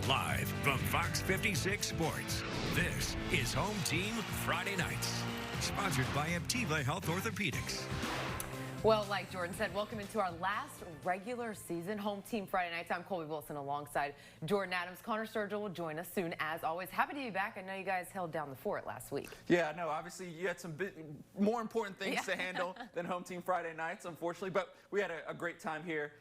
Live from Fox 56 Sports, this is Home Team Friday Nights. Sponsored by Aptiva Health Orthopedics. Well, like Jordan said, welcome into our last regular season Home Team Friday Nights. I'm Colby Wilson alongside Jordan Adams. Connor Sturgill will join us soon, as always. Happy to be back. I know you guys held down the fort last week. Yeah, no, obviously you had some more important things to handle than Home Team Friday Nights, unfortunately. But we had a great time here.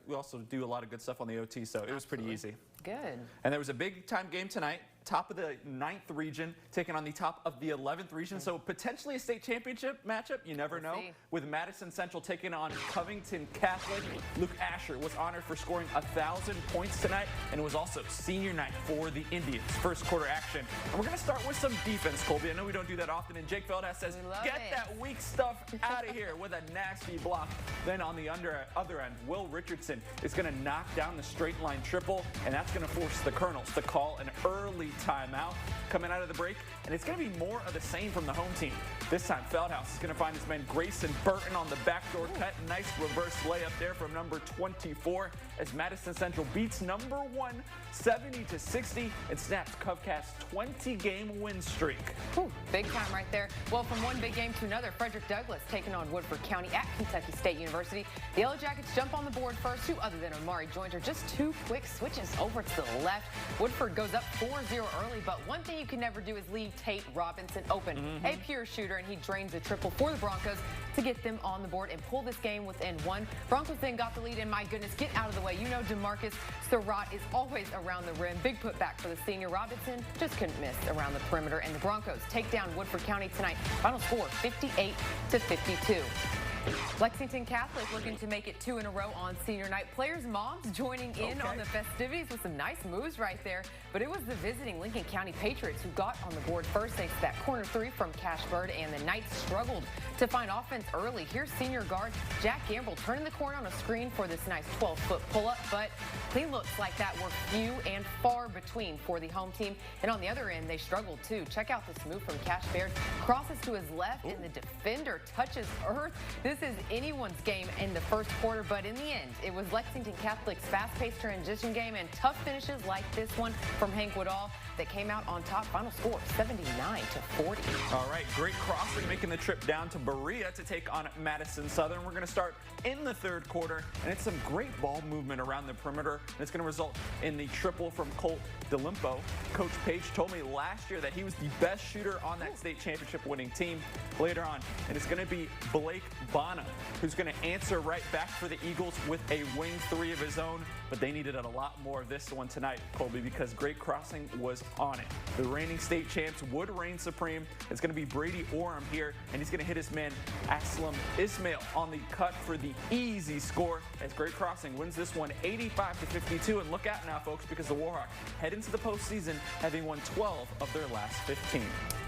We also do a lot of good stuff on the OT, so it was pretty easy. Good. And there was a big-time game tonight. Top of the 9th region, taking on the top of the 11th region. So potentially a state championship matchup, you never know. With Madison Central taking on Covington Catholic. Luke Asher was honored for scoring 1,000 points tonight, and it was also senior night for the Indians. First quarter action. And we're going to start with some defense, Colby. I know we don't do that often, and Jake Feldhaus says, get that weak stuff out of here with a nasty block. Then on the other end, Will Richardson is going to knock down the straight line triple, and that's going to force the Colonels to call an early timeout coming out of the break, and it's going to be more of the same from the home team. This time Feldhaus is going to find his man Grayson Burton on the backdoor cut. Nice reverse layup there from number 24 as Madison Central beats number 1 70-60 and snaps Covcast's 20-game win streak. Whew, big time right there. Well, from one big game to another, Frederick Douglass taking on Woodford County at Kentucky State University. The Yellow Jackets jump on the board first. Who other than Amari Jointer? Just two quick switches over to the left. Woodford goes up 4-0 early, but one thing you can never do is leave Tate Robinson open. A pure shooter, and he drains a triple for the Broncos to get them on the board and pull this game within one. Broncos then got the lead, and my goodness, get out of the way. You know DeMarcus Surratt is always around the rim. Big putback for the senior. Robinson just couldn't miss around the perimeter, and the Broncos take down Woodford County tonight. Final score 58-52. Lexington Catholic looking to make it 2 in a row on senior night. Players' moms joining in on the festivities with some nice moves right there. But it was the visiting Lincoln County Patriots who got on the board first thanks to that corner 3 from Cash Bird, and the Knights struggled to find offense early. Here's senior guard Jack Gamble turning the corner on a screen for this nice 12-foot pull-up, but clean looks like that were few and far between for the home team. And on the other end, they struggled too. Check out this move from Cash Bird. Crosses to his left, and the defender touches earth. This is anyone's game in the first quarter, but in the end, it was Lexington Catholic's fast-paced transition game and tough finishes like this one from Hank Woodall that came out on top. Final score 79-40. All right, great crossing, making the trip down to Berea to take on Madison Southern. We're going to start in the third quarter, and it's some great ball movement around the perimeter, and it's going to result in the triple from Colt DeLimpo. Coach Page told me last year that he was the best shooter on that state championship winning team. Later on, and it's going to be Blake Bonham, who's going to answer right back for the Eagles with a wing 3 of his own, but they needed a lot more of this one tonight, Colby, because great crossing was on it. The reigning state champs would reign supreme. It's going to be Brady Orem here, and he's going to hit his man Aslam Ismail on the cut for the easy score, as great crossing wins this one 85-52. And look out now, folks, because the Warhawks head into the postseason having won 12 of their last 15.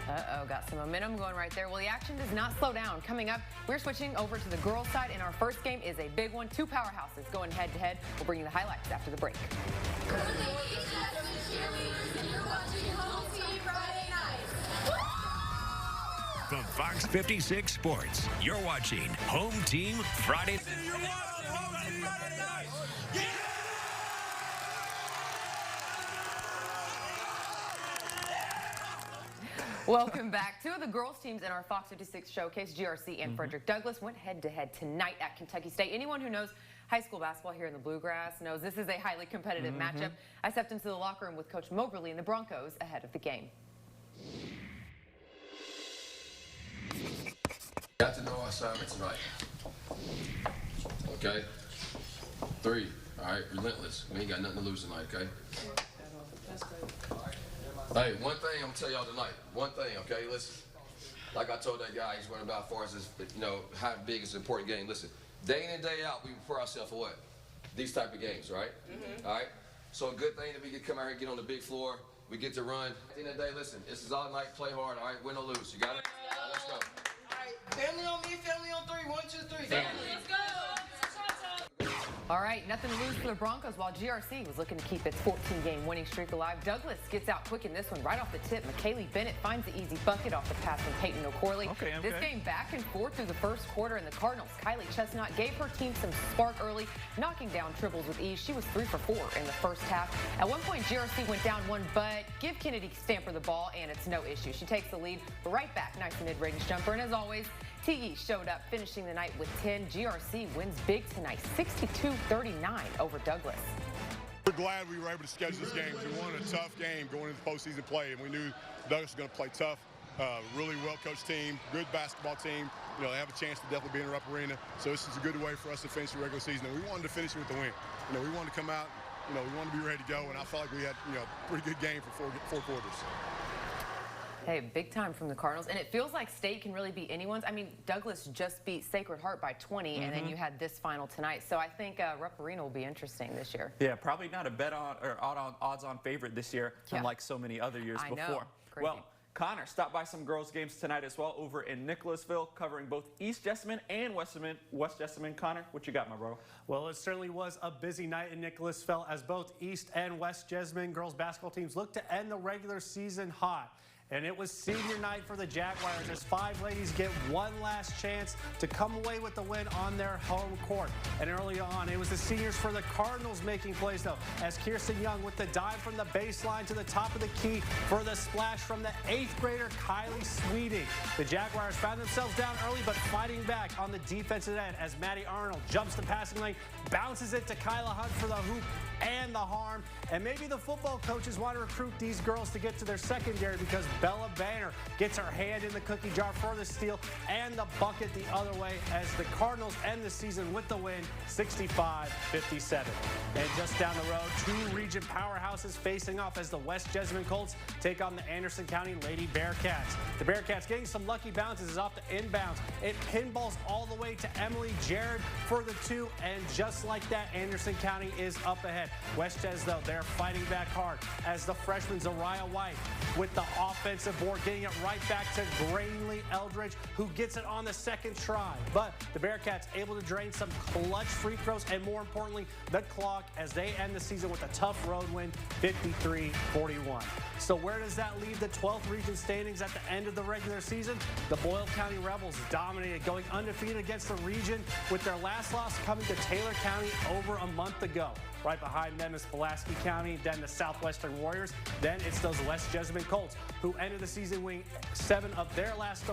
Uh-oh, got some momentum going right there. Well, the action does not slow down. Coming up, we're switching over to the girls' side, and our first game is a big one. 2 powerhouses going head-to-head. We'll bring you the highlights after the break. From Fox 56 Sports, you're watching Home Team Friday. Welcome back. 2 of the girls' teams in our Fox 56 showcase, GRC and Frederick Douglass, went head-to-head tonight at Kentucky State. Anyone who knows high school basketball here in the Bluegrass knows this is a highly competitive matchup. I stepped into the locker room with Coach Moberly and the Broncos ahead of the game. Got to know our assignment tonight. Okay? 3. All right, relentless. We ain't got nothing to lose tonight, okay? Hey, one thing I'm gonna tell y'all tonight. One thing, okay? Listen. Like I told that guy, he's worried about as far as this, you know, how big is an important game. Listen, day in and day out, we prepare ourselves for what? These type of games, right? All right? So a good thing that we get come out here and get on the big floor. We get to run. At the end of the day, listen, this is all night, play hard, all right? Win or lose. You got it? All right, let's go. All right, family on me, family on 3. 1, 2, 3. Family, let's go. All right, nothing to lose for the Broncos while GRC was looking to keep its 14-game winning streak alive. Douglas gets out quick in this one right off the tip. McKaylee Bennett finds the easy bucket off the pass from Peyton O'Corley. This game back and forth through the first quarter, and the Cardinals' Kylie Chestnut gave her team some spark early, knocking down triples with ease. She was 3 for 4 in the first half. At one point, GRC went down one, but give Kennedy Stamper the ball, and it's no issue. She takes the lead right back. Nice mid-range jumper, and as always, TE showed up, finishing the night with 10. GRC wins big tonight, 62-39 over Douglas. We're glad we were able to schedule this game. We wanted a tough game going into postseason play, and we knew Douglas was going to play tough. Really well-coached team, good basketball team. You know, they have a chance to definitely be in the Rupp Arena. So this is a good way for us to finish the regular season. And we wanted to finish it with the win. You know, we wanted to come out. You know, we wanted to be ready to go, and I felt like we had, you know, a pretty good game for four quarters. Hey, big time from the Cardinals, and it feels like state can really be anyone's. I mean, Douglas just beat Sacred Heart by 20, and then you had this final tonight. So I think Rupp Arena will be interesting this year. Yeah, probably not a bet on or odds-on favorite this year, unlike so many other years before. Know. Well, Connor stopped by some girls' games tonight as well over in Nicholasville, covering both East Jessamine and West Jessamine. Connor, what you got, my bro? Well, it certainly was a busy night in Nicholasville as both East and West Jessamine girls basketball teams looked to end the regular season hot. And it was senior night for the Jaguars as 5 ladies get one last chance to come away with the win on their home court. And early on, it was the seniors for the Cardinals making plays, though, as Kirsten Young with the dive from the baseline to the top of the key for the splash from the 8th grader Kylie Sweeting. The Jaguars found themselves down early, but fighting back on the defensive end as Maddie Arnold jumps the passing lane, bounces it to Kyla Hunt for the hoop and the harm. And maybe the football coaches want to recruit these girls to get to their secondary because Bella Banner gets her hand in the cookie jar for the steal and the bucket the other way as the Cardinals end the season with the win, 65-57. And just down the road, 2 region powerhouses facing off as the West Jessamine Colts take on the Anderson County Lady Bearcats. The Bearcats getting some lucky bounces is off the inbounds. It pinballs all the way to Emily Jared for the 2, and just like that, Anderson County is up ahead. West Jes, though, they're fighting back hard as the freshman Zariah White with the offensive board, getting it right back to Grainley Eldridge, who gets it on the 2nd try. But the Bearcats able to drain some clutch free throws and, more importantly, the clock as they end the season with a tough road win, 53-41. So where does that leave the 12th region standings at the end of the regular season? The Boyle County Rebels dominated, going undefeated against the region, with their last loss coming to Taylor County over a month ago. Right behind them is Pulaski County, then the Southwestern Warriors. Then it's those West Jessamine Colts, who ended the season winning 7 of their last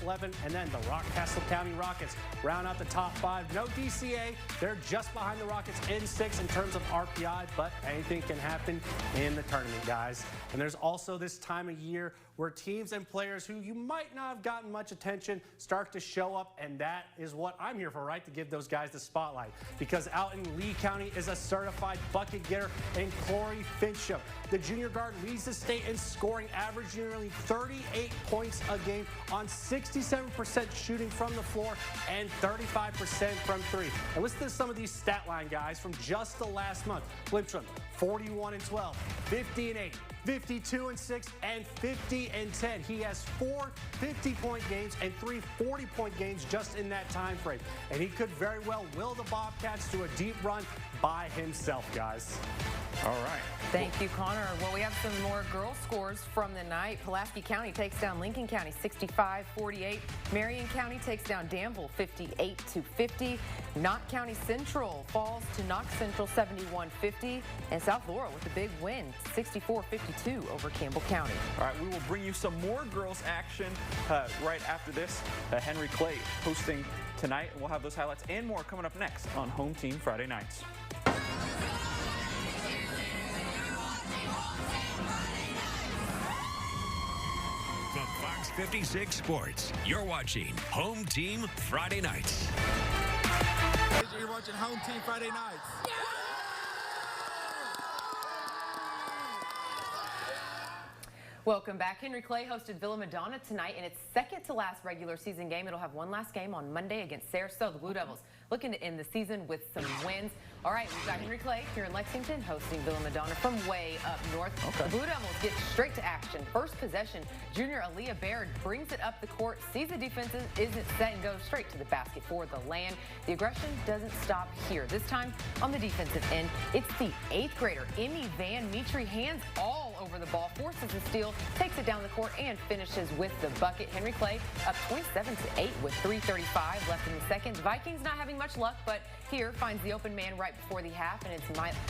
11, and then the Rockcastle County Rockets round out the top 5. No DCA, they're just behind the Rockets in 6 in terms of RPI, but anything can happen in the tournament, guys. And there's also this time of year where teams and players who you might not have gotten much attention start to show up, and that is what I'm here for, right? To give those guys the spotlight. Because out in Lee County is a certified bucket getter in Corey Fincham. The junior guard leads the state in scoring, average nearly 38 points a game on 67% shooting from the floor and 35% from 3. And listen to some of these stat line guys from just the last month. Flipstrom, 41-12, 50-8. 52-6, and 50-10. He has 4 50-point games and 3 40-point games just in that time frame. And he could very well will the Bobcats to a deep run by himself, guys. All right. Thank you, Connor. Well, we have some more girl scores from the night. Pulaski County takes down Lincoln County 65-48. Marion County takes down Danville 58-50. Knott County Central falls to Knox Central 71-50. And South Laurel with a big win, 64-52 over Campbell County. All right, we will bring you some more girls action right after this. Henry Clay hosting tonight, and we'll have those highlights and more coming up next on Home Team Friday Nights. From Fox 56 Sports, you're watching Home Team Friday Nights. You're watching Home Team Friday Nights. Welcome back. Henry Clay hosted Villa Madonna tonight in its second to last regular season game. It'll have one last game on Monday against Sarasota. The Blue Devils looking to end the season with some wins. All right, we've got Henry Clay here in Lexington hosting Villa Madonna from way up north. The Blue Devils get straight to action. First possession, junior Aaliyah Baird brings it up the court, sees the defense isn't set, and goes straight to the basket for the land. The aggression doesn't stop here. This time on the defensive end, it's the 8th grader, Emmy Van Metre, hands all over the ball, forces a steal, takes it down the court, and finishes with the bucket. Henry Clay up 27-8 with 3:35 left in the second. The Vikings not having much luck, but here finds the open man right before the half, and it's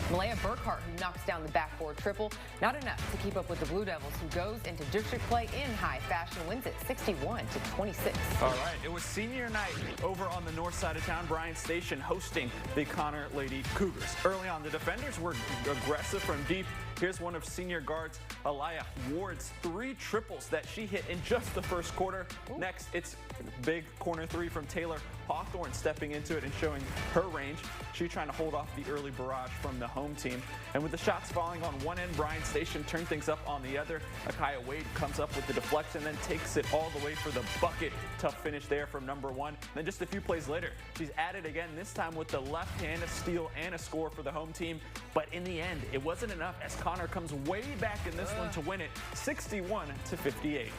Malaya Burkhart who knocks down the backboard triple. Not enough to keep up with the Blue Devils, who goes into district play in high fashion, wins it 61-26. All right, it was senior night over on the north side of town. Bryan Station hosting the Connor Lady Cougars. Early on, the defenders were aggressive from deep. Here's one of senior guards Aliyah Ward's 3 triples that she hit in just the first quarter. Ooh. Next, it's big corner 3 from Taylor Hawthorne stepping into it and showing her range. She's trying to hold off the early barrage from the home team. And with the shots falling on one end, Bryan Station turned things up on the other. Akaya Wade comes up with the deflection, then takes it all the way for the bucket. Tough finish there from number 1. Then just a few plays later, she's at it again, this time with the left hand, a steal and a score for the home team. But in the end, it wasn't enough as Connor comes way back in this one to win it 61-58.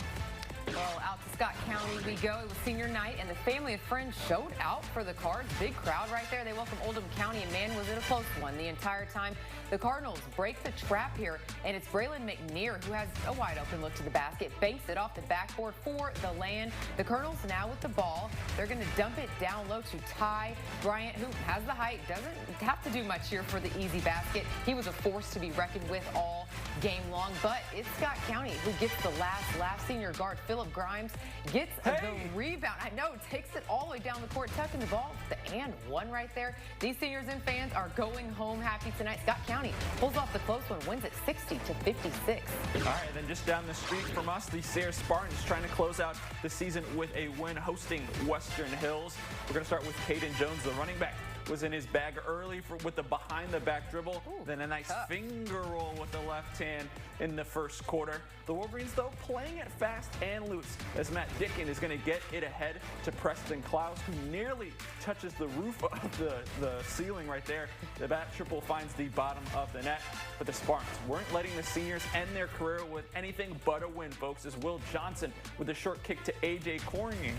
Well, out to Scott County we go. It was senior night, and the family and friends showed out for the Cards. Big crowd right there. They welcome Oldham County, and man, was it a close one the entire time. The Cardinals break the trap here, and it's Braylon McNear who has a wide open look to the basket, banks it off the backboard for the land. The Colonels now with the ball. They're going to dump it down low to Ty Bryant, who has the height, doesn't have to do much here for the easy basket. He was a force to be reckoned with all game long, but it's Scott County who gets the last senior guard, Philip Grimes, gets the rebound. I know, takes it all the way down the court, tucking the ball, the and one right there. These seniors and fans are going home happy tonight. Scott County pulls off the close one, wins it 60-56. All right, then just down the street from us, the Sayre Spartans trying to close out the season with a win hosting Western Hills. We're going to start with Caden Jones, the running back. Was in his bag early with the behind-the-back dribble. Ooh, then a nice finger roll with the left hand in the first quarter. The Wolverines, though, playing it fast and loose as Matt Dickin is going to get it ahead to Preston Klaus, who nearly touches the roof of the ceiling right there. The bat triple finds the bottom of the net, but the Spartans weren't letting the seniors end their career with anything but a win, folks, as Will Johnson with a short kick to A.J. Corning,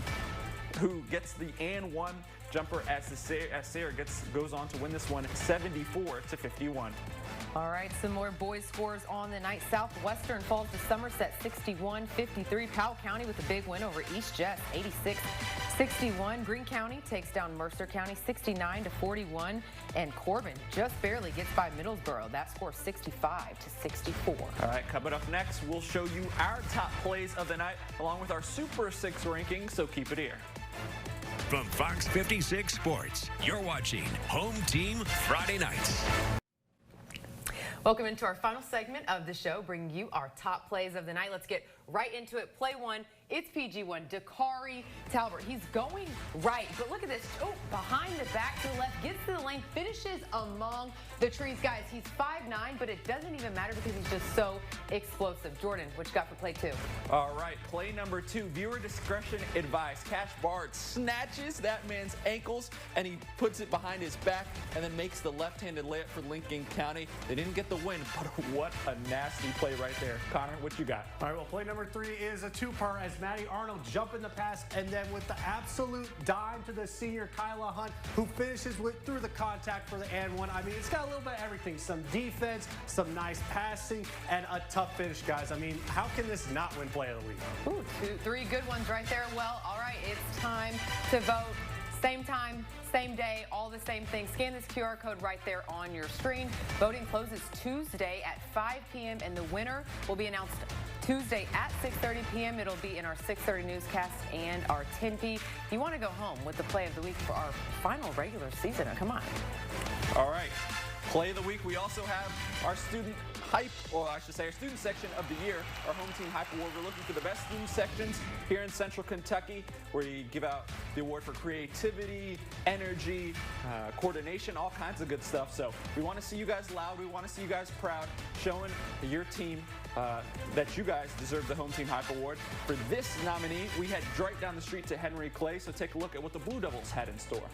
who gets the and one jumper as Sayre goes on to win this one 74-51. All right, some more boys scores on the night. Southwestern falls to Somerset 61-53. Powell County with a big win over East Jess 86-61. Greene County takes down Mercer County 69-41. And Corbin just barely gets by Middlesboro. That score 65-64. All right, coming up next, we'll show you our top plays of the night along with our Super 6 rankings, so keep it here. From Fox 56 Sports, you're watching Home Team Friday Nights. Welcome into our final segment of the show, bringing you our top plays of the night. Let's get right into it. Play 1, it's PG1, Dakari Talbert. He's going right, but look at this. Oh, behind the back to the left, gets to the lane, finishes among the trees. Guys, he's 5'9", but it doesn't even matter because he's just so explosive. Jordan, what you got for play 2? All right, play number 2, viewer discretion advised. Cash Bard snatches that man's ankles, and he puts it behind his back and then makes the left-handed layup for Lincoln County. They didn't get the win, but what a nasty play right there. Connor, what you got? All right, well, play number 3 is a 2-part as Maddie Arnold jumping the pass, and then with the absolute dime to the senior Kyla Hunt, who finishes through the contact for the and one. I mean, it's got a little bit of everything. Some defense, some nice passing, and a tough finish, guys. I mean, how can this not win play of the week? Ooh, 3 good ones right there. Well, all right, it's time to vote. Same time, same day, all the same thing. Scan this QR code right there on your screen. Voting closes Tuesday at 5 p.m. and the winner will be announced Tuesday at 6:30 p.m. It'll be in our 6:30 newscast and our 10p. You want to go home with the play of the week for our final regular season. Come on. All right. Play of the week. We also have our student hype, or I should say our student section of the year, our home team hype award. We're looking for the best student sections here in Central Kentucky, where you give out the award for creativity, energy, coordination, all kinds of good stuff. So we want to see you guys loud. We want to see you guys proud, showing your team that you guys deserve the home team hype award. For this nominee, we head right down the street to Henry Clay. So take a look at what the Blue Devils had in store.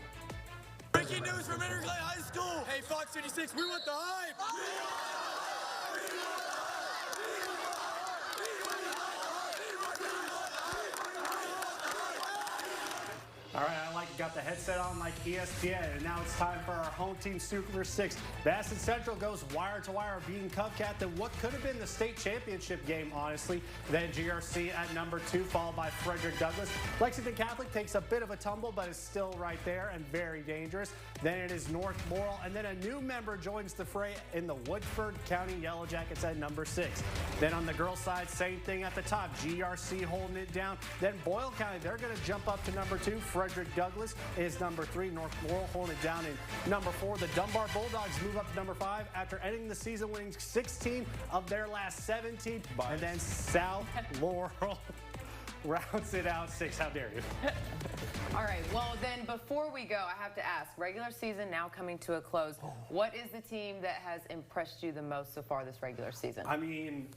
Break Breaking news from Interclay High School. Hey, Fox 56, we want the hype. All right, I like got the headset on like ESPN, and now it's time for our home team Super 6. Bassett Central goes wire to wire, beating Covcat in what could have been the state championship game, honestly. Then GRC at number 2, followed by Frederick Douglass. Lexington Catholic takes a bit of a tumble, but is still right there and very dangerous. Then it is North Laurel, and then a new member joins the fray in the Woodford County Yellow Jackets at number 6. Then on the girls' side, same thing at the top. GRC holding it down. Then Boyle County, they're going to jump up to number 2. Frederick Douglass is number 3. North Laurel holding it down in number 4. The Dunbar Bulldogs move up to number 5 after ending the season winning 16 of their last 17. And then South Laurel rounds it out 6. How dare you? All right, well then before we go, I have to ask, regular season now coming to a close. What is the team that has impressed you the most so far this regular season? I mean,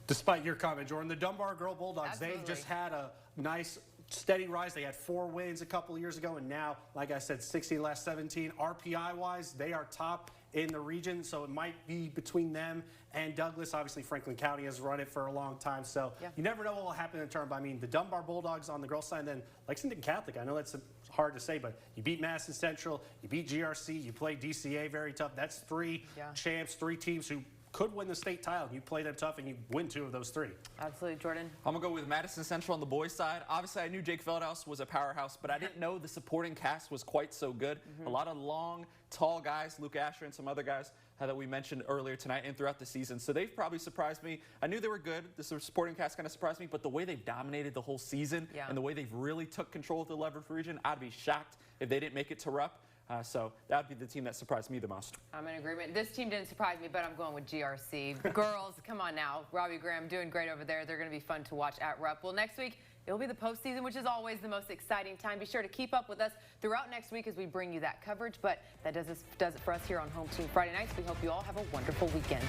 despite your comment, Jordan, the Dunbar Girl Bulldogs, Absolutely. they just had a nice steady rise. They had 4 wins a couple of years ago, and now, like I said, 16 last 17. RPI-wise, they are top in the region, so it might be between them and Douglas. Obviously, Franklin County has run it for a long time, so you never know what will happen in the tournament. I mean, the Dunbar Bulldogs on the girls' side, and then Lexington Catholic. I know that's hard to say, but you beat Madison Central, you beat GRC, you play DCA very tough. That's 3 champs, 3 teams who could win the state title. You play them tough and you win 2 of those 3. Absolutely, Jordan. I'm going to go with Madison Central on the boys' side. Obviously, I knew Jake Feldhaus was a powerhouse, but I didn't know the supporting cast was quite so good. A lot of long, tall guys, Luke Asher and some other guys that we mentioned earlier tonight and throughout the season. So they've probably surprised me. I knew they were good. The supporting cast kind of surprised me, but the way they've dominated the whole season and the way they've really took control of the Leverett region, I'd be shocked if they didn't make it to Rupp. So that would be the team that surprised me the most. I'm in agreement. This team didn't surprise me, but I'm going with GRC. Girls, come on now. Robbie Graham doing great over there. They're going to be fun to watch at Rupp. Well, next week, it'll be the postseason, which is always the most exciting time. Be sure to keep up with us throughout next week as we bring you that coverage. But that does it for us here on Home Team Friday Nights. We hope you all have a wonderful weekend.